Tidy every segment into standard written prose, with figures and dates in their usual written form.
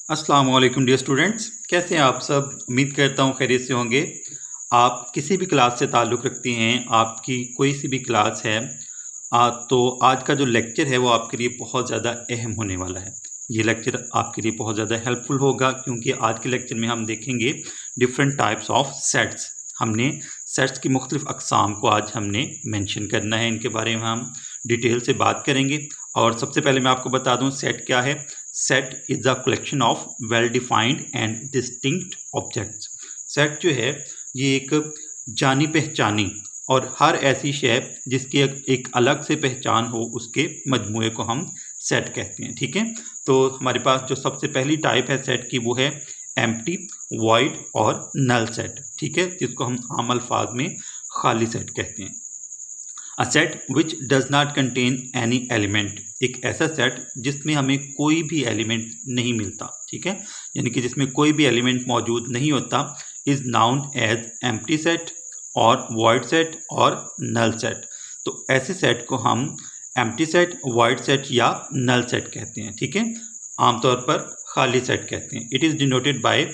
अस्सलाम वालेकुम dear students, कैसे हैं आप सब। उम्मीद करता हूँ खैरियत से होंगे। आप किसी भी क्लास से ताल्लुक़ रखती हैं, आपकी कोई सी भी क्लास है तो आज का जो लेक्चर है वो आपके लिए बहुत ज़्यादा अहम होने वाला है। ये लेक्चर आपके लिए बहुत ज़्यादा हेल्पफुल होगा क्योंकि आज के लेक्चर में हम देखेंगे डिफरेंट टाइप्स ऑफ सेट्स। हमने सेट्स की मुख्तलिफ़ अक़साम को आज हमने मेंशन करना है, इनके बारे में हम डिटेल से बात करेंगे। और सबसे पहले मैं आपको बता दूं सेट क्या है। Set is a collection of well defined and distinct objects. Set जो है ये एक जानी पहचानी और हर ऐसी शय जिसकी एक अलग से पहचान हो उसके मजमूए को हम सेट कहते हैं। ठीक है, तो हमारे पास जो सबसे पहली टाइप है सेट की वो है एम्प्टी, वॉइड और नल सेट। ठीक है, जिसको हम आम अल्फाज में खाली सेट कहते हैं। A set which does not contain any element, एक ऐसा सेट जिसमें हमें कोई भी एलिमेंट नहीं मिलता। ठीक है, यानी कि जिसमें कोई भी एलिमेंट मौजूद नहीं होता, is known as empty set और वॉइड सेट और नल सेट। तो ऐसे सेट को हम एम्प्टी सेट, वॉइड सेट या नल सेट कहते हैं। ठीक है, आमतौर पर खाली सेट कहते हैं। It is denoted by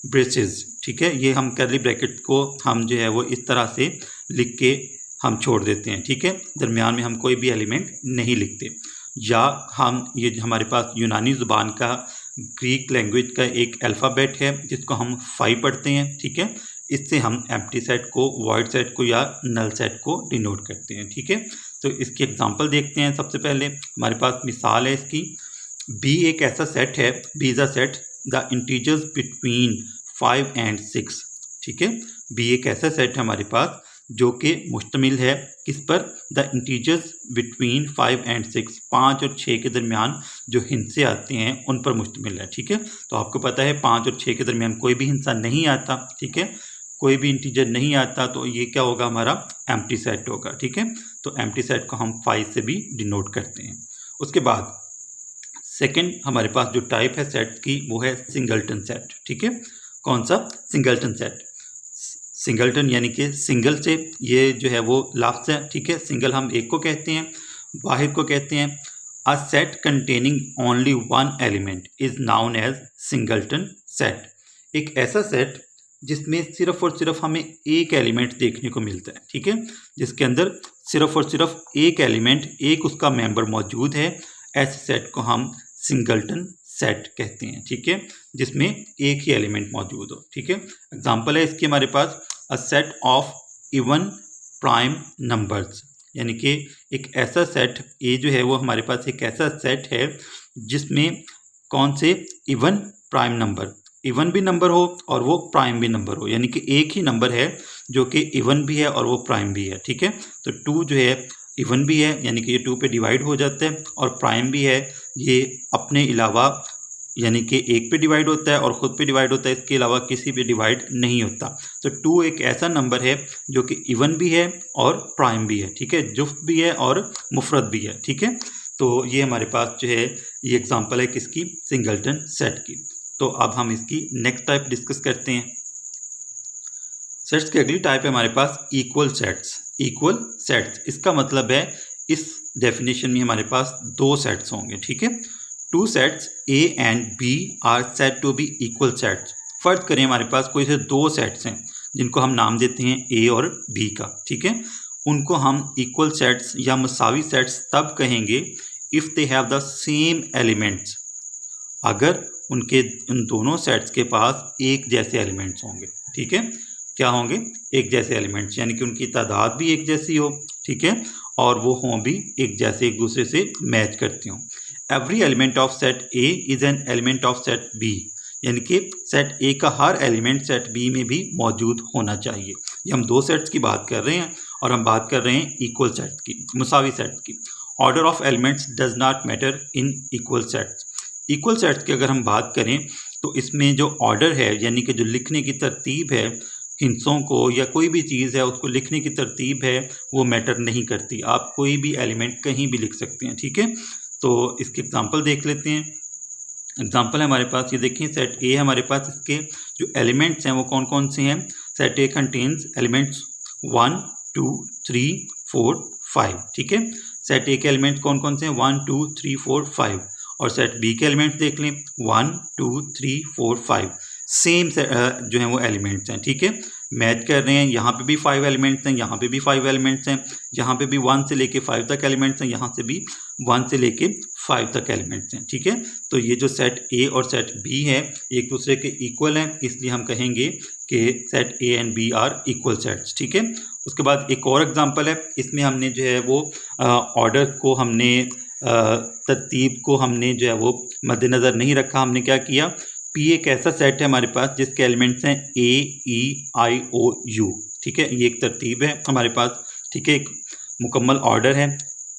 braces. ठीक है, ये हम कर्ली ब्रैकेट को हम जो है वो इस तरह से लिख के हम छोड़ देते हैं। ठीक है, दरमियान में हम कोई भी एलिमेंट नहीं लिखते। या हम ये हमारे पास यूनानी ज़ुबान का ग्रीक लैंग्वेज का एक अल्फ़ाबेट है जिसको हम फाई पढ़ते हैं। ठीक है, इससे हम एम्प्टी सेट को, वॉइड सेट को या नल सेट को डिनोट करते हैं। ठीक है, तो इसकी एग्जांपल देखते हैं। सबसे पहले हमारे पास मिसाल है इसकी। बी एक ऐसा सेट है, B is a set the integers between 5 and 6। ठीक है, बी एक ऐसा सेट है हमारे पास जो कि मुश्तमिल है किस पर, द इंटीजर्स बिटवीन 5 and 6, 5 और 6 के दरमियान जो हिंसे आते हैं उन पर मुश्तमिल है। ठीक है, तो आपको पता है 5 और 6 के दरमियान कोई भी हिंसा नहीं आता। ठीक है, कोई भी इंटीजर नहीं आता, तो ये क्या होगा, हमारा एम्प्टी सेट होगा। ठीक है, तो एम्प्टी सेट को हम 5 से भी डिनोट करते हैं। उसके बाद सेकेंड हमारे पास जो टाइप है सेट की वो है सिंगलटन सेट। ठीक है, कौन सा, सिंगलटन सेट। सिंगलटन यानी कि सिंगल से, ये जो है वो लफ्ज़ है। ठीक है, सिंगल हम एक को कहते हैं, वाहिद को कहते हैं। A set containing only one element is known as singleton set. एक ऐसा सेट जिसमें सिर्फ और सिर्फ हमें एक एलिमेंट देखने को मिलता है। ठीक है, जिसके अंदर सिर्फ और सिर्फ एक एलिमेंट, एक उसका मेंबर मौजूद है, ऐसे सेट को हम सिंगलटन सेट कहते हैं। ठीक है, जिसमें एक ही एलिमेंट मौजूद हो। ठीक है, एग्जांपल है इसकी हमारे पास a set of even prime numbers, यानी कि एक ऐसा सेट, ए जो है वो हमारे पास एक ऐसा सेट है जिसमें कौन से, इवन प्राइम नंबर, इवन भी नंबर हो और वो प्राइम भी नंबर हो, यानी कि एक ही नंबर है जो कि इवन भी है और वो प्राइम भी है। ठीक है, तो 2 जो है इवन भी है, यानी कि ये 2 पे डिवाइड हो जाता है, और प्राइम भी है, ये अपने अलावा यानी कि एक पे डिवाइड होता है और ख़ुद पे डिवाइड होता है, इसके अलावा किसी पे डिवाइड नहीं होता। तो 2 एक ऐसा नंबर है जो कि इवन भी है और प्राइम भी है। ठीक है, जुफ्त भी है और मुफरद भी है। ठीक है, तो ये हमारे पास जो है ये एग्जांपल है किसकी, सिंगलटन सेट की। तो अब हम इसकी नेक्स्ट टाइप डिस्कस करते हैं। सेट्स की अगली टाइप है हमारे पास इक्वल सेट्स। इक्वल सेट्स, इसका मतलब है इस डेफिनेशन में हमारे पास 2 सेट्स होंगे। ठीक है, 2 sets A and B are set to be equal sets. फर्ज करें हमारे पास कोई से 2 सेट्स हैं जिनको हम नाम देते हैं A और B का। ठीक है, उनको हम इक्वल सेट्स या मसावी सेट्स तब कहेंगे if they have the same elements, अगर उनके उन दोनों सेट्स के पास एक जैसे एलिमेंट्स होंगे। ठीक है, क्या होंगे, एक जैसे एलिमेंट्स, यानी कि उनकी तादाद भी एक जैसी हो। ठीक है, और वो हों भी एक जैसे, एक दूसरे से मैच करते हों। Every element of set A is an element of set B, यानी कि सेट ए का हर एलिमेंट सेट बी में भी मौजूद होना चाहिए। ये हम 2 सेट्स की बात कर रहे हैं और हम बात कर रहे हैं इक्वल सेट की, मुसावी सेट की। Order of elements does not matter in equal sets. Equal sets की अगर हम बात करें तो इसमें जो ऑर्डर है, यानी कि जो लिखने की तरतीब है, हिंसों को या कोई भी चीज़ है उसको लिखने की तरतीब है, वो मैटर नहीं करती। आप कोई भी एलिमेंट कहीं भी लिख सकते हैं। ठीक है, तो इसके एग्जांपल देख लेते हैं। एग्जांपल है हमारे पास, ये देखिए सेट ए हमारे पास, इसके जो एलिमेंट्स हैं वो कौन कौन से हैं। सेट ए कंटेन्स एलिमेंट्स 1 2 3 4 5। ठीक है, सेट ए के एलिमेंट्स कौन कौन से हैं, 1 2 3 4 5, और सेट बी के एलिमेंट्स देख लें 1 2 3 4 5 सेम जो है वो एलिमेंट्स हैं, ठीक है। मैच कर रहे हैं, यहाँ पे भी 5 एलिमेंट्स हैं, यहाँ पे भी 5 एलिमेंट्स हैं, यहाँ पे भी 1 से लेके 5 तक एलिमेंट्स हैं, यहाँ से भी 1 से लेके 5 तक एलिमेंट्स हैं, ठीक है। तो ये जो सेट ए और सेट बी है एक दूसरे के इक्वल हैं, इसलिए हम कहेंगे कि set A and B are equal sets, ठीक है। उसके बाद एक और एग्जांपल है, इसमें हमने जो है वो ऑर्डर को हमने तरतीब को हमने जो है वो मद्देनज़र नहीं रखा। हमने क्या किया, पी एक ऐसा सेट है हमारे पास जिसके एलिमेंट्स हैं ए ई आई ओ यू, ठीक है। ये एक तरतीब है हमारे पास, ठीक है, एक मुकम्मल ऑर्डर है।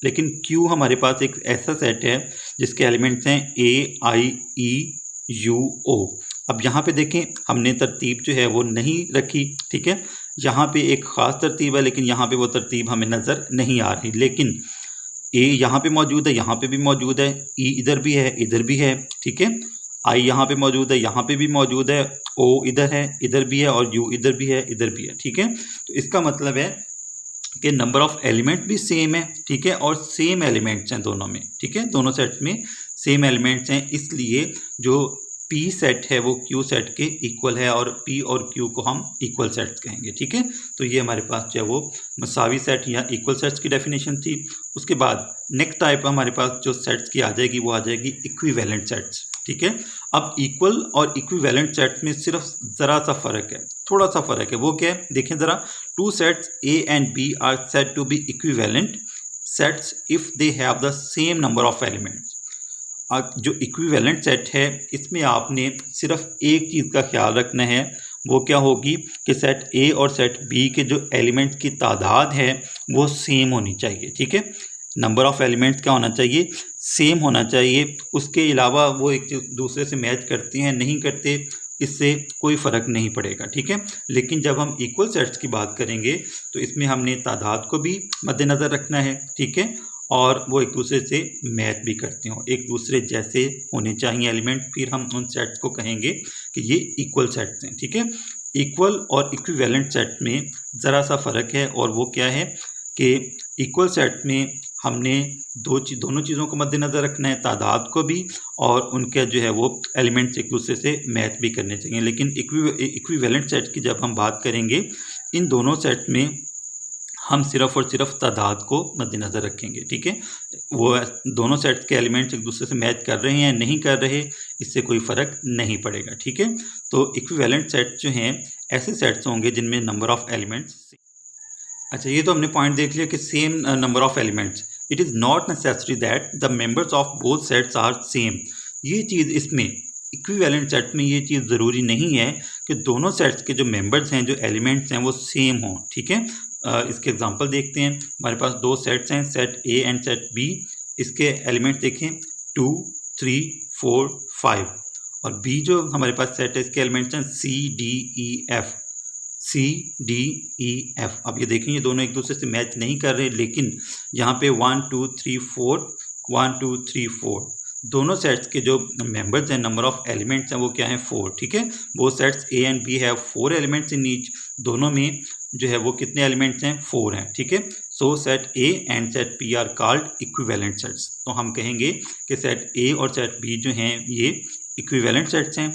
लेकिन क्यू हमारे पास एक ऐसा सेट है जिसके एलिमेंट्स हैं ए आई ई यू ओ। अब यहाँ पे देखें हमने तरतीब जो है वो नहीं रखी, ठीक है। यहाँ पे एक ख़ास तरतीब है लेकिन यहाँ पे वो तरतीब हमें नज़र नहीं आ रही। लेकिन ए यहाँ पे मौजूद है, यहाँ पे भी मौजूद है, ई इधर भी है, इधर भी है, ठीक है। आई यहाँ पे मौजूद है, यहाँ पे भी मौजूद है, ओ इधर है, इधर भी है, और यू इधर भी है, इधर भी है, ठीक है। तो इसका मतलब है कि नंबर ऑफ एलिमेंट भी सेम है, ठीक है, और सेम एलिमेंट्स हैं दोनों में, ठीक है। दोनों सेट में सेम एलिमेंट्स हैं, इसलिए जो पी सेट है वो क्यू सेट के इक्वल है, और पी और क्यू को हम इक्वल सेट्स कहेंगे, ठीक है। तो ये हमारे पास जो है वो मसावी सेट या इक्वल सेट्स की डेफिनेशन थी। उसके बाद नेक्स्ट टाइप हमारे पास जो सेट्स की आ जाएगी वो आ जाएगी इक्विवेलेंट सेट्स, ठीक है। अब इक्वल और इक्विवेलेंट सेट्स में सिर्फ ज़रा सा फ़र्क है, थोड़ा सा फ़र्क है। वो क्या है, देखें ज़रा, two sets A and B are said to be equivalent sets if they have the same number of elements. जो इक्विवेलेंट सेट है इसमें आपने सिर्फ एक चीज़ का ख्याल रखना है, वो क्या होगी कि सेट ए और सेट बी के जो एलिमेंट्स की तादाद है वो सेम होनी चाहिए, ठीक है। नंबर ऑफ एलिमेंट्स क्या होना चाहिए, सेम होना चाहिए। उसके अलावा वो एक दूसरे से मैच करते हैं नहीं करते, इससे कोई फ़र्क नहीं पड़ेगा, ठीक है। लेकिन जब हम इक्वल सेट्स की बात करेंगे तो इसमें हमने तादाद को भी मद्देनज़र रखना है, ठीक है, और वो एक दूसरे से मैच भी करते हो, एक दूसरे जैसे होने चाहिए एलिमेंट, फिर हम उन सेट्स को कहेंगे कि ये इक्वल सेट्स हैं, ठीक है। इक्वल और इक्विवेलेंट सेट में ज़रा सा फ़र्क है, और वो क्या है कि इक्वल सेट में हमने दोनों चीज़ों को मद्देनज़र रखना है, तादाद को भी, और उनके जो है वो एलिमेंट्स एक दूसरे से मैच भी करने चाहिए। लेकिन इक्विवेलेंट सेट की जब हम बात करेंगे, इन दोनों सेट में हम सिर्फ़ और सिर्फ तादाद को मद्देनज़र रखेंगे, ठीक है। वो दोनों सेट्स के एलिमेंट्स एक दूसरे से मैच कर रहे हैं नहीं कर रहे, इससे कोई फ़र्क नहीं पड़ेगा, ठीक है। तो इक्विवेलेंट सेट्स जो हैं ऐसे सेट्स होंगे जिनमें नंबर ऑफ़ एलिमेंट्स, अच्छा ये तो हमने पॉइंट देख लिया कि same number of elements. It is not necessary that the members of both sets are same. ये चीज़ इसमें इक्विवेलेंट सेट में ये चीज़ ज़रूरी नहीं है कि दोनों सेट्स के जो मेंबर्स हैं, जो एलिमेंट्स हैं, वो सेम हों, ठीक है। इसके एग्जांपल देखते हैं। हमारे पास दो सेट्स हैं, set A and set B. इसके एलिमेंट्स देखें 2 3 4 5, और बी जो हमारे पास सेट है इसके एलिमेंट्स हैं C D E F, C D E F. अब ये देखें ये दोनों एक दूसरे से मैच नहीं कर रहे, लेकिन यहाँ पे 1 2 3 4 1 2 3 4 दोनों सेट्स के जो मेंबर्स हैं, नंबर ऑफ एलिमेंट्स हैं, वो क्या है 4, ठीक है। वो sets A and B have 4 elements in each. दोनों में जो है वो कितने एलिमेंट्स हैं, 4 हैं, ठीक है। So set A and set B are called equivalent sets. तो हम कहेंगे कि सेट ए और सेट बी जो हैं ये इक्विवेलेंट सेट्स हैं,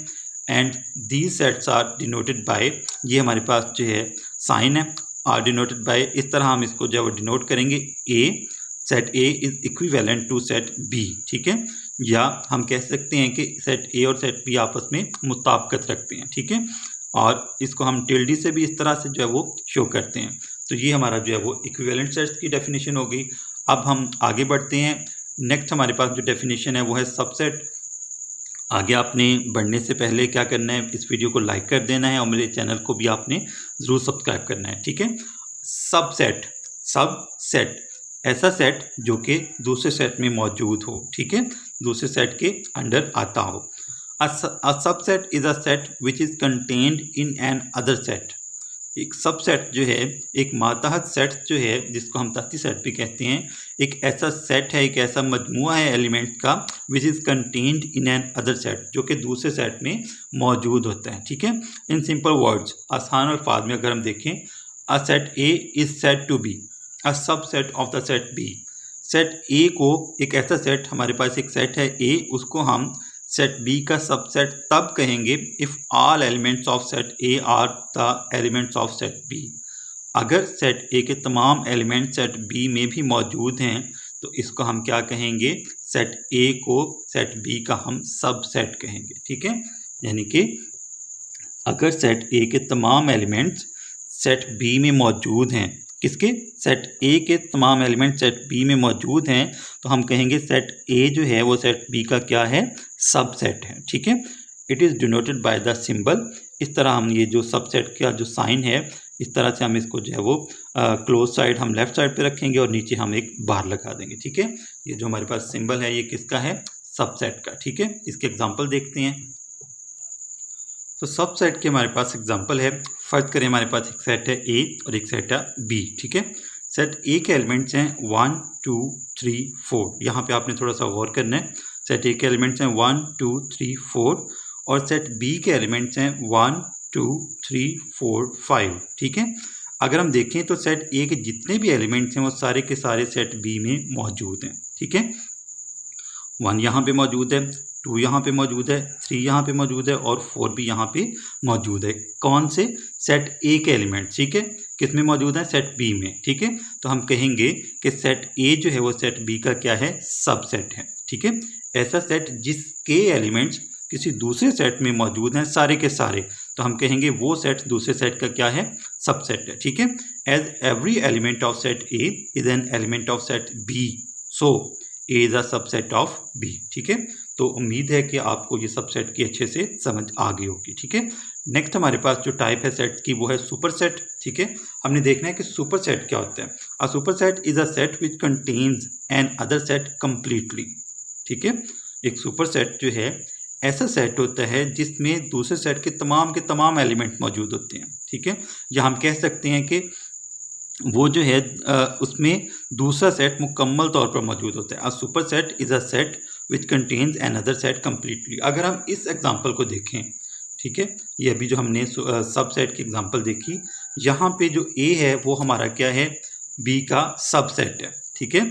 and these sets are denoted by, ये हमारे पास जो है साइन है, आर डिनोटेड बाय, इस तरह हम इसको जो है वो डिनोट करेंगे, a set A is equivalent to set B, ठीक है। या हम कह सकते हैं कि सेट ए और सेट बी आपस में मुताबिकत रखते हैं, ठीक है, और इसको हम टिल्डी से भी इस तरह से जो है वो शो करते हैं। तो ये हमारा जो है वो इक्विवेलेंट सेट्स की डेफिनेशन हो गई। अब हम आगे बढ़ते हैं। नेक्स्ट हमारे पास जो डेफिनेशन है वो है सबसेट। आगे आपने बढ़ने से पहले क्या करना है, इस वीडियो को लाइक कर देना है, और मेरे चैनल को भी आपने ज़रूर सब्सक्राइब करना है, ठीक है। सबसेट, सबसेट ऐसा सेट जो कि दूसरे सेट में मौजूद हो, ठीक है, दूसरे सेट के अंडर आता हो। A subset is a set which is contained in an other set। एक सबसेट जो है, एक मातहत सेट जो है, जिसको हम तहती सेट भी कहते हैं, एक ऐसा सेट है, एक ऐसा मजमुआ है एलिमेंट का, which is contained in an other set, जो कि दूसरे सेट में मौजूद होता है, ठीक है। इन सिंपल वर्ड्स, आसान अल्फाज में अगर हम देखें, a set A is said to be a subset of the set B. Set A को एक ऐसा सेट, हमारे पास एक सेट है ए, उसको हम सेट बी का सबसेट तब कहेंगे if all elements of set A are the elements of set B. अगर सेट ए के तमाम एलिमेंट सेट बी में भी मौजूद हैं तो इसको हम क्या कहेंगे, सेट ए को सेट बी का हम सबसेट कहेंगे। ठीक है, यानी कि अगर सेट ए के तमाम एलिमेंट्स सेट बी में मौजूद हैं, किसके, सेट ए के तमाम एलिमेंट सेट बी में मौजूद हैं, तो हम कहेंगे सेट ए जो है वो सेट बी का क्या है, सबसेट है। ठीक है, it is denoted by the symbol. इस तरह हम ये जो सबसेट का जो साइन है, इस तरह से हम इसको जो है वो क्लोज साइड हम लेफ्ट साइड पे रखेंगे और नीचे हम एक बार लगा देंगे। ठीक है, ये जो हमारे पास सिंबल है ये किसका है, सबसेट का। ठीक है, इसके एग्जांपल देखते हैं। तो सबसेट के हमारे पास एग्जांपल है, फर्ज करें हमारे पास एक सेट है ए और एक सेट है बी। ठीक है, सेट ए के एलिमेंट्स हैं 1 2 3 4। यहाँ पे आपने थोड़ा सा गौर करना है। सेट ए के एलिमेंट्स हैं 1 2 3 4 और सेट बी के एलिमेंट्स हैं 1 2 3 4 5। ठीक है, अगर हम देखें तो सेट ए के जितने भी एलिमेंट्स हैं वो सारे के सारे सेट बी में मौजूद हैं। ठीक है, 1 यहाँ पे मौजूद है, 2 यहाँ पे मौजूद है, 3 यहाँ पे मौजूद है और 4 भी यहाँ पे मौजूद है। कौन से, सेट ए के एलिमेंट। ठीक है, किस में मौजूद है, सेट बी में। ठीक है, तो हम कहेंगे कि सेट ए जो है वो सेट बी का क्या है, सबसेट है। ठीक है, ऐसा सेट जिसके एलिमेंट्स किसी दूसरे सेट में मौजूद हैं सारे के सारे, तो हम कहेंगे वो सेट दूसरे सेट का क्या है, सबसेट है। ठीक है, as every element of set A is an element of set B, so A is a subset of B. ठीक है, तो उम्मीद है कि आपको ये सबसेट की अच्छे से समझ आ गई होगी। ठीक है, नेक्स्ट हमारे पास जो टाइप है सेट की वो है सुपरसेट। ठीक है, हमने देखना है कि सुपरसेट क्या होता है। A superset is a set which contains an other set completely. ठीक है, एक सुपरसेट जो है ऐसा सेट होता है जिसमें दूसरे सेट के तमाम एलिमेंट मौजूद होते हैं। ठीक है, या हम कह सकते हैं कि वो जो है उसमें दूसरा सेट मुकम्मल तौर पर मौजूद होता है। अ super set is a set which contains an other set completely. अगर हम इस एग्जांपल को देखें, ठीक है, ये अभी जो हमने सब सेट की एग्जांपल देखी, यहाँ पे जो ए है वो हमारा क्या है, बी का सबसेट है। ठीक है,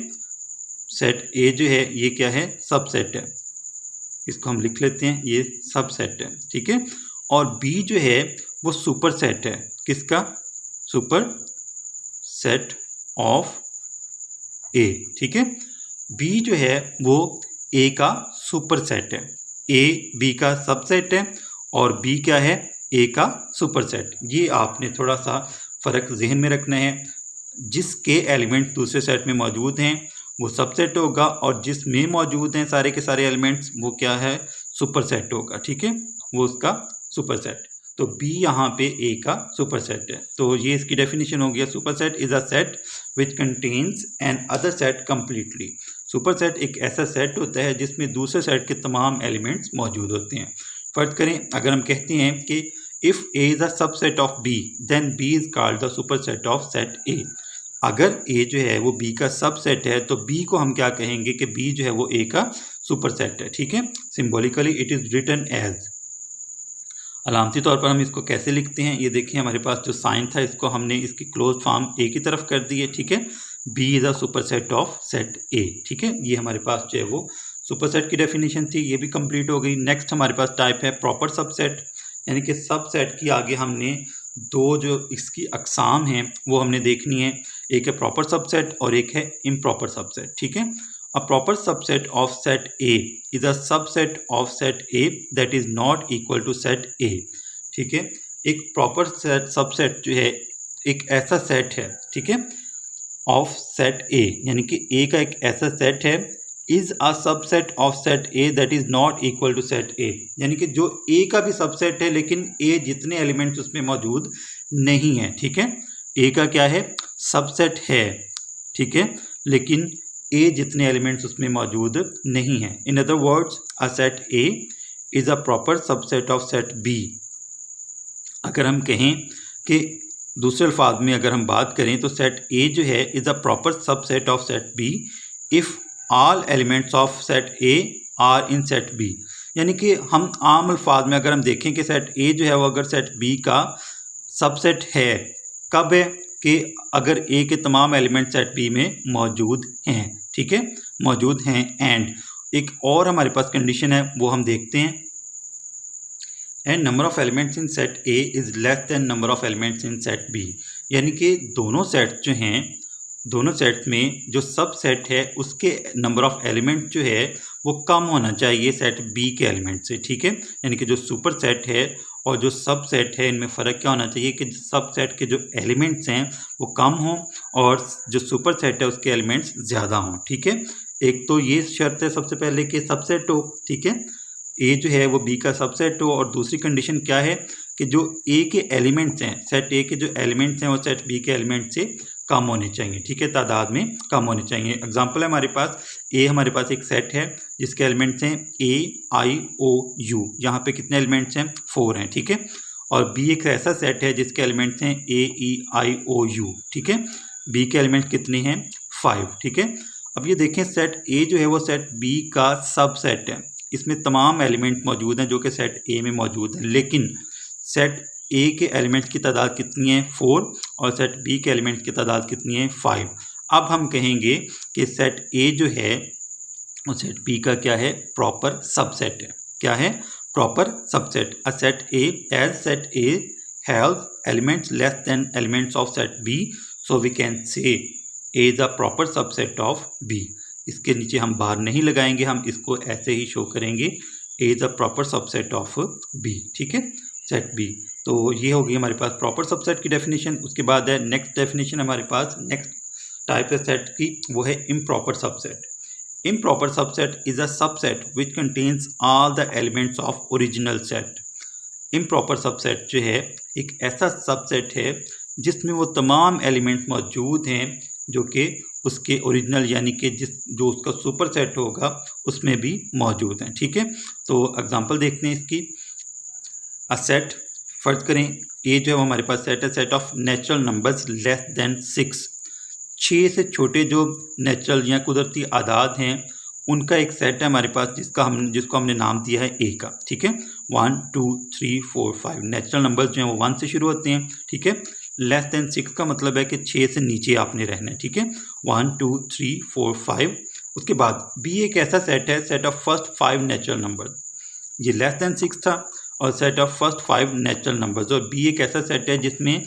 सेट ए जो है ये क्या है, सबसेट है, इसको हम लिख लेते हैं, ये सबसेट है। ठीक है, और बी जो है वो सुपर सेट है, किसका, सुपर सेट ऑफ ए। ठीक है, बी जो है वो ए का सुपर सेट है, ए बी का सबसेट है और बी क्या है, ए का सुपर सेट। ये आपने थोड़ा सा फ़र्क जहन में रखना है। जिसके एलिमेंट दूसरे सेट में मौजूद हैं वो सबसेट होगा और जिसमें मौजूद हैं सारे के सारे एलिमेंट्स वो क्या है, सुपर सेट होगा। ठीक है, वो उसका सुपर सेट। तो बी यहाँ पे ए का सुपर सेट है। तो ये इसकी डेफिनेशन हो गया, super set is a set which contains an other set completely. Super set एक ऐसा सेट होता है जिसमें दूसरे सेट के तमाम एलिमेंट्स मौजूद होते हैं। फर्ज करें अगर हम कहते हैं कि if A is a subset of B then B is called the super set of set A. अगर ए जो है वो बी का सबसेट है तो बी को हम क्या कहेंगे कि बी जो है वो ए का सुपर सेट है। ठीक है, symbolically it is written as. अलामती तौर पर हम इसको कैसे लिखते हैं, ये देखिए हमारे पास जो साइन था इसको हमने इसकी क्लोज फॉर्म ए की तरफ कर दी है। ठीक है, B is a super set of set A. ठीक है, ये हमारे पास जो है वो सुपर सेट की डेफिनेशन थी, ये भी कंप्लीट हो गई। नेक्स्ट हमारे पास टाइप है प्रॉपर सबसेट, यानी कि सबसेट की आगे हमने दो जो इसकी अकसाम हैं वो हमने देखनी है, एक है प्रॉपर सबसेट और एक है इम्प्रॉपर सबसेट। ठीक है, a proper subset of set A is a subset of set A that is not equal to set A. ठीक है, एक प्रॉपर सेट सबसेट जो है एक ऐसा सेट है, ठीक है, ऑफ सेट ए, यानी कि ए का एक ऐसा सेट है, is a subset of set A that is not equal to set A, यानी कि जो ए का भी सबसेट है लेकिन ए जितने एलिमेंट्स उसमें मौजूद नहीं है। ठीक है, ए का क्या है, सबसेट है, ठीक है, लेकिन ए जितने एलिमेंट्स उसमें मौजूद नहीं हैं। In other words a set A is a proper subset of set B. अगर हम कहें कि दूसरे अल्फाज में अगर हम बात करें तो सेट ए जो है is a proper subset of set B if all elements of set A are in set B. यानी कि हम आम अल्फाज में अगर हम देखें कि सेट ए जो है वो अगर सेट बी का सबसेट है, कब है कि अगर ए के तमाम एलिमेंट सेट बी में मौजूद हैं। ठीक है, मौजूद हैं। एंड एक और हमारे पास कंडीशन है, वो हम देखते हैं। And number of elements in set A is less than number of elements in set B, यानी कि दोनों सेट जो हैं, दोनों सेट में जो सब सेट है उसके नंबर ऑफ एलिमेंट जो है वो कम होना चाहिए सेट बी के एलिमेंट से, ठीक है। यानी कि जो सुपर सेट है और जो सब सेट है इनमें फ़र्क क्या होना चाहिए कि सब सेट के जो एलिमेंट्स हैं वो कम हों और जो सुपर सेट है उसके एलिमेंट्स ज़्यादा हों, ठीक है। एक तो ये शर्त है सबसे पहले कि सबसेट हो, ठीक है, ए जो है वो बी का सबसेट हो। और दूसरी कंडीशन क्या है कि जो ए के एलिमेंट्स हैं, सेट ए के जो एलिमेंट्स हैं वो सेट बी के एलिमेंट से कम होने चाहिए, ठीक है, तादाद में कम होने चाहिए। एग्जांपल है हमारे पास, ए हमारे पास एक सेट है जिसके एलिमेंट्स हैं ए आई ओ यू, यहाँ पे कितने एलिमेंट्स हैं, 4 हैं, ठीक है। और बी एक ऐसा सेट है जिसके एलिमेंट्स हैं ए ई आई ओ यू, ठीक है, बी के एलिमेंट्स कितने हैं, 5, ठीक है। अब ये देखें, सेट ए जो है वो सेट बी का सब सेट है, इसमें तमाम एलिमेंट मौजूद हैं जो कि सेट ए में मौजूद हैं, लेकिन सेट ए के एलिमेंट्स की तादाद कितनी है, 4, और सेट बी के एलिमेंट्स की तादाद कितनी है, 5। अब हम कहेंगे कि सेट ए जो है वो सेट बी का क्या है, प्रॉपर सबसेट है। क्या है, proper subset. A set A as set A have elements less than elements of set B, so we can say A is a proper subset of B. इसके नीचे हम बार नहीं लगाएंगे, हम इसको ऐसे ही शो करेंगे, A is a proper subset of B, ठीक है, सेट बी। तो ये होगी हमारे पास प्रॉपर सबसेट की डेफिनेशन। उसके बाद है नेक्स्ट डेफिनेशन हमारे पास, नेक्स्ट टाइप है सेट की, वो है improper subset. Improper subset is a subset which contains all the elements of original set. Improper subset जो है एक ऐसा सबसेट है जिसमें वो तमाम एलिमेंट मौजूद हैं जो कि उसके ओरिजिनल यानी कि जो उसका सुपर सेट होगा उसमें भी मौजूद हैं, ठीक है। तो एग्जांपल देखते हैं इसकी। अ सेट, फर्ज करें ए जो है हमारे पास सेट है, set of natural numbers less than 6, 6 से छोटे जो नेचुरल या कुदरती आदाद हैं उनका एक सेट है हमारे पास जिसको हमने नाम दिया है ए का, ठीक है। 1 2 3 4 5 नेचुरल नंबर्स जो हैं वो 1 से शुरू होते हैं, ठीक है। लेस देन 6 का मतलब है कि 6 से नीचे आपने रहना है, ठीक है। 1 2 3 4 5। उसके बाद बी एक ऐसा सेट है, set of first 5 natural number, ये लेस देन 6 था, और set of first 5 natural numbers. और बी एक ऐसा सेट है जिसमें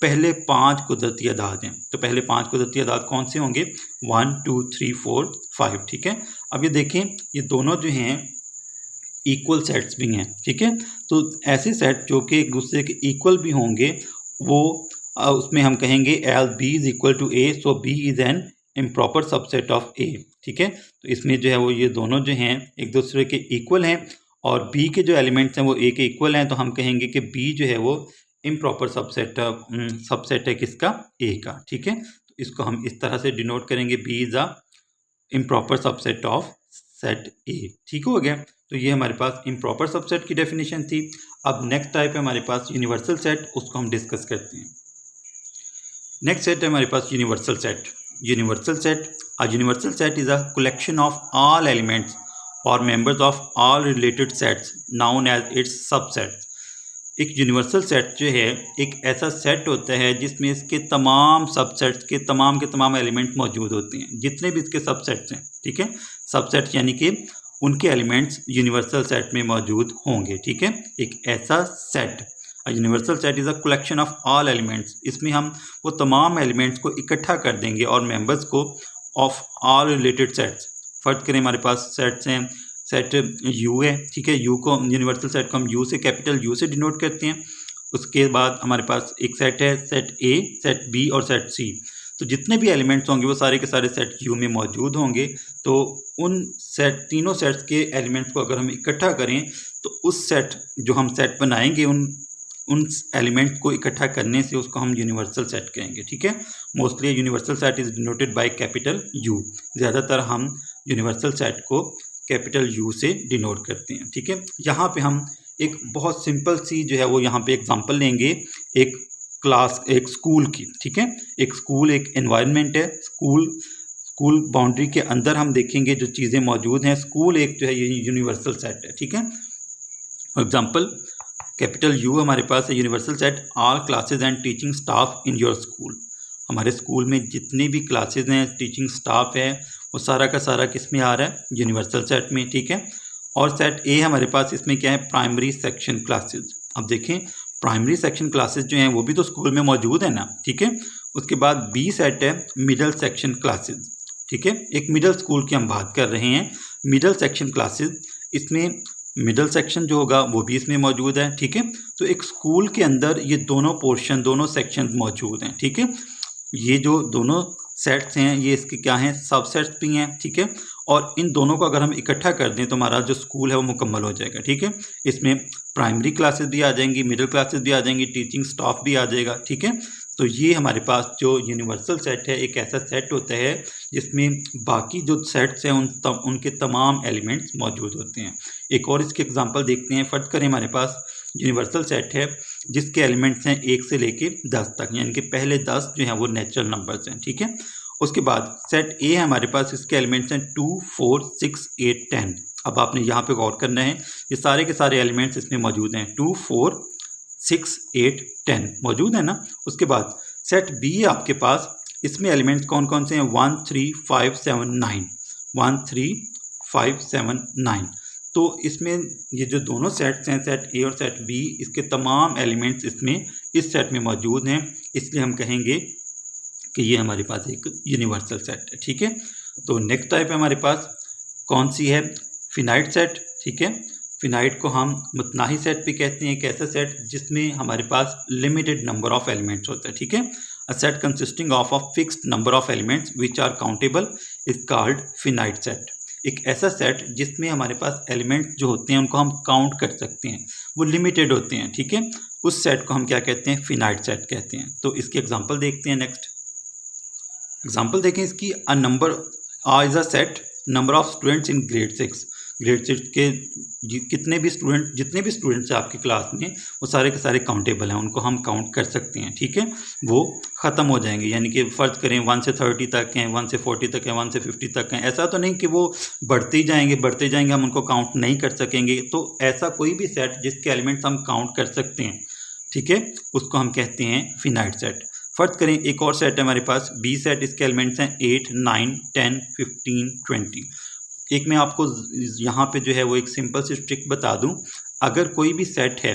पहले 5 कुदरती आदाद हैं। तो पहले 5 कुदरती आदाद कौन से होंगे, 1 2 3 4 5, ठीक है। अब ये देखें, ये दोनों जो हैं इक्वल सेट्स भी हैं, ठीक है। तो ऐसे सेट जो कि एक दूसरे के इक्वल भी होंगे वो उसमें हम कहेंगे एल B is equal to A, so B is an improper subset of A, ठीक है। तो इसमें जो है वो ये दोनों जो हैं एक दूसरे के इक्वल हैं और बी के जो एलिमेंट्स हैं वो ए के इक्वल हैं, तो हम कहेंगे कि बी जो है वो इम्प्रॉपर सबसेट है किसका, ए का, ठीक है। तो इसको हम इस तरह से डिनोट करेंगे, B is a improper subset of set A, ठीक हो गया। तो ये हमारे पास इम्प्रॉपर सबसेट की डेफिनेशन थी। अब नेक्स्ट टाइप है हमारे पास यूनिवर्सल सेट, उसको हम डिस्कस करते हैं। नेक्स्ट सेट है हमारे पास universal set. Universal set, a universal set is a collection of all elements और members of all related sets known as its subset. एक यूनिवर्सल सेट जो है एक ऐसा सेट होता है जिसमें इसके तमाम सबसेट्स के तमाम एलिमेंट मौजूद होते हैं, जितने भी इसके सबसेट्स हैं, ठीक है। सबसेट्स यानी कि उनके एलिमेंट्स यूनिवर्सल सेट में मौजूद होंगे, ठीक है। एक ऐसा set, universal set is a collection of all elements, इसमें हम वो तमाम एलिमेंट्स को इकट्ठा कर देंगे और मेंबर्स को ऑफ ऑल रिलेटेड सेट्स। फर्ज करें हमारे पास सेट्स हैं, सेट यू है, ठीक है। यू को यूनिवर्सल सेट को हम यू से, कैपिटल यू से डिनोट करते हैं। उसके बाद हमारे पास एक सेट है सेट ए, सेट बी और सेट सी। तो जितने भी एलिमेंट्स होंगे वो सारे के सारे सेट यू में मौजूद होंगे। तो उन तीनों सेट्स के एलिमेंट्स को अगर हम इकट्ठा करें तो उस सेट जो हम सेट बनाएंगे उन एलिमेंट्स को इकट्ठा करने से उसको हम यूनिवर्सल सेट कहेंगे, ठीक है। Mostly universal set is denoted by capital you, ज़्यादातर हम यूनिवर्सल सेट को कैपिटल यू से डिनोट करते हैं, ठीक है। यहाँ पे हम एक बहुत सिंपल सी जो है वो यहाँ पे एग्जांपल लेंगे, एक क्लास, एक स्कूल की, ठीक है। एक स्कूल एक एनवायरनमेंट है, स्कूल बाउंड्री के अंदर हम देखेंगे जो चीज़ें मौजूद हैं। स्कूल एक जो है ये यूनिवर्सल सेट है, ठीक है। फॉर एग्जांपल कैपिटल यू हमारे पास है universal set all classes and teaching staff in your school. हमारे स्कूल में जितनी भी क्लासेज हैं, टीचिंग स्टाफ है, वो सारा का सारा किस में आ रहा है, यूनिवर्सल सेट में, ठीक है। और सेट ए हमारे पास इसमें क्या है, प्राइमरी सेक्शन क्लासेस। अब देखें प्राइमरी सेक्शन क्लासेस जो हैं वो भी तो स्कूल में मौजूद है ना, ठीक है। उसके बाद बी सेट है मिडल सेक्शन क्लासेस, ठीक है। एक मिडल स्कूल की हम बात कर रहे हैं, मिडल सेक्शन क्लासेस, इसमें मिडल सेक्शन जो होगा वो भी इसमें मौजूद है, ठीक है। तो एक स्कूल के अंदर ये दोनों पोर्शन, दोनों सेक्शन मौजूद हैं, ठीक है। ये जो दोनों सेट्स हैं ये इसके क्या हैं, सबसेट्स भी हैं, ठीक है। और इन दोनों को अगर हम इकट्ठा कर दें तो हमारा जो स्कूल है वो मुकम्मल हो जाएगा, ठीक है। इसमें प्राइमरी क्लासेस भी आ जाएंगी, मिडिल क्लासेस भी आ जाएंगी, टीचिंग स्टाफ भी आ जाएगा, ठीक है। तो ये हमारे पास जो यूनिवर्सल सेट है एक ऐसा सेट होता है जिसमें बाकी जो सेट्स हैं उनके तमाम एलिमेंट्स मौजूद होते हैं। एक और इसके एग्जांपल देखते हैं। फ़र्ज़ करें हमारे पास यूनिवर्सल सेट है जिसके एलिमेंट्स हैं 1 से लेके 10 तक, यानी कि पहले 10 जो हैं वो नेचुरल नंबर्स हैं, ठीक है। उसके बाद सेट ए है हमारे पास, इसके एलिमेंट्स हैं 2, 4, 6, 8, 10। अब आपने यहाँ पे गौर करना है, ये सारे के सारे एलिमेंट्स इसमें मौजूद हैं, 2, 4, 6, 8, 10 मौजूद है ना। उसके बाद सेट बी है आपके पास, इसमें एलिमेंट्स कौन कौन से हैं, 1, 3, 5, 7, 9, 1, 3, 5, 7, 9। तो इसमें ये जो दोनों सेट्स हैं, सेट ए और सेट बी, इसके तमाम एलिमेंट्स इसमें इस सेट में मौजूद हैं, इसलिए हम कहेंगे कि ये हमारे पास एक यूनिवर्सल सेट है, ठीक है। तो नेक्स्ट टाइप है हमारे पास कौन सी है, फिनाइट सेट, ठीक है। फिनाइट को हम मुतनाही सेट भी कहते हैं, एक ऐसा सेट जिसमें हमारे पास लिमिटेड नंबर ऑफ एलिमेंट्स होता है, ठीक है। A set consisting of a fixed number of elements which are countable is called finite set. एक ऐसा सेट जिसमें हमारे पास एलिमेंट्स जो होते हैं उनको हम काउंट कर सकते हैं, वो लिमिटेड होते हैं, ठीक है। उस सेट को हम क्या कहते हैं, फिनाइट सेट कहते हैं। तो इसकी एग्जांपल देखते हैं। नेक्स्ट एग्जांपल देखें इसकी, a number is a set number of students in grade 6। Grade 6 के जितने भी स्टूडेंट्स हैं आपकी क्लास में वो सारे के सारे काउंटेबल हैं, उनको हम काउंट कर सकते हैं, ठीक है। वो ख़त्म हो जाएंगे, यानी कि फ़र्ज़ करें 1 से 30 तक हैं, 1 से 40 तक हैं, 1 से 50 तक हैं। ऐसा तो नहीं कि वो बढ़ते ही जाएंगे हम उनको काउंट नहीं कर सकेंगे। तो ऐसा कोई भी सेट जिसके एलिमेंट्स हम काउंट कर सकते हैं, ठीक है, उसको हम कहते हैं फिनाइट सेट। फ़र्ज़ करें एक और सेट है हमारे पास बी सेट, इसके एलिमेंट्स हैं 8, 9, 10, 15, 20। एक मैं आपको यहाँ पे जो है वो एक सिंपल सी ट्रिक बता दूँ। अगर कोई भी सेट है,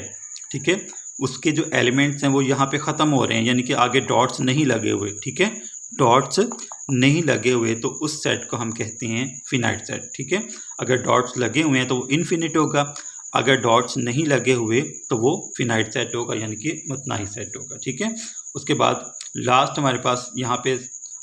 ठीक है, उसके जो एलिमेंट्स हैं वो यहाँ पे ख़त्म हो रहे हैं, यानी कि आगे डॉट्स नहीं लगे हुए, ठीक है, डॉट्स नहीं लगे हुए, तो उस सेट को हम कहते हैं फिनाइट सेट, ठीक है। अगर डॉट्स लगे हुए हैं तो वो इनफिनिट होगा, अगर डॉट्स नहीं लगे हुए तो वो फिनाइट सेट होगा, यानी कि मुतनाही सेट होगा, ठीक है। उसके बाद लास्ट हमारे पास यहाँ पे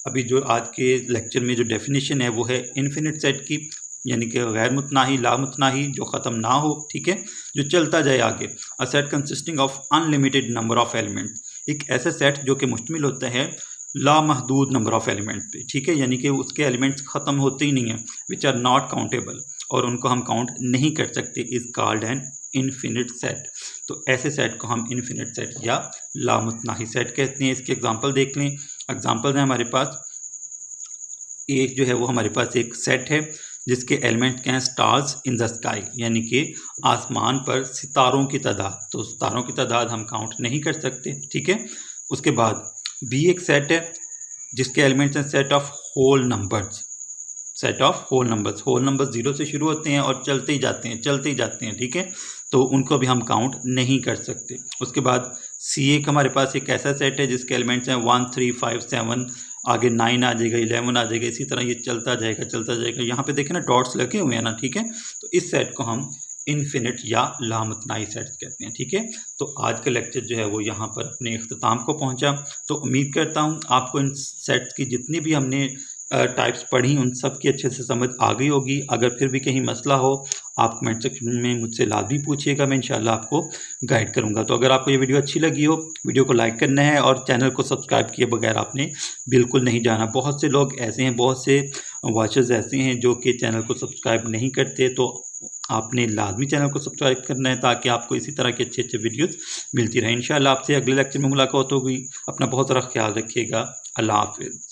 अभी जो आज के लेक्चर में जो डेफिनेशन है वो है इनफिनिट सेट की, यानी कि गैर मुतनाही, ला मुतनाही, जो ख़त्म ना हो, ठीक है, जो चलता जाए आगे। अ set consisting of unlimited number of element, एक ऐसा सेट जो कि मुश्तमिल होता है लामहदूद नंबर ऑफ एलिमेंट्स पे, ठीक है, यानी कि उसके एलिमेंट्स ख़त्म होते ही नहीं हैं, विच आर नॉट काउंटेबल, और उनको हम काउंट नहीं कर सकते, is called an infinite set. तो ऐसे सेट को हम इनफिनिट सेट या लामुतनाही सेट कहते हैं। इसके एग्जांपल देख लें। एग्जांपल हैं हमारे पास, एक जो है वो हमारे पास एक सेट है जिसके एलिमेंट क्या हैं, स्टार्स इन द स्काई, यानी कि आसमान पर सितारों की तादाद। तो सितारों की तादाद हम काउंट नहीं कर सकते, ठीक है। उसके बाद बी एक सेट है जिसके एलिमेंट्स हैं set of whole numbers, set of whole numbers. Whole numbers 0 से शुरू होते हैं और चलते ही जाते हैं, ठीक है, तो उनको भी हम काउंट नहीं कर सकते। उसके बाद सी एक हमारे पास एक ऐसा सेट है जिसके एलिमेंट्स हैं 1, 3, 5, 7, आगे 9 आ जाएगा, 11 आ जाएगा, इसी तरह ये चलता जाएगा। यहाँ पे देखें ना डॉट्स लगे हुए हैं ना, ठीक है। तो इस सेट को हम इनफिनिट या लामुतनाही सेट कहते हैं, ठीक है। तो आज का लेक्चर जो है वो यहाँ पर अपने इख्तिताम को पहुँचा। तो उम्मीद करता हूँ आपको इन सेट्स की जितनी भी हमने टाइप्स पढ़ी उन सब की अच्छे से समझ आ गई होगी। अगर फिर भी कहीं मसला हो आप कमेंट सेक्शन में मुझसे लाजमी पूछिएगा, मैं इंशाल्लाह आपको गाइड करूंगा। तो अगर आपको ये वीडियो अच्छी लगी हो, वीडियो को लाइक करना है और चैनल को सब्सक्राइब किए बगैर आपने बिल्कुल नहीं जाना। बहुत से लोग ऐसे हैं, बहुत से वॉचर्स ऐसे हैं जो कि चैनल को सब्सक्राइब नहीं करते, तो आपने लाजमी चैनल को सब्सक्राइब करना है ताकि आपको इसी तरह के अच्छे अच्छे वीडियोस मिलती रहे। इंशाल्लाह आपसे अगले लेक्चर में मुलाकात होगी। अपना बहुत सारा ख्याल रखिएगा। अल्लाह हाफिज़।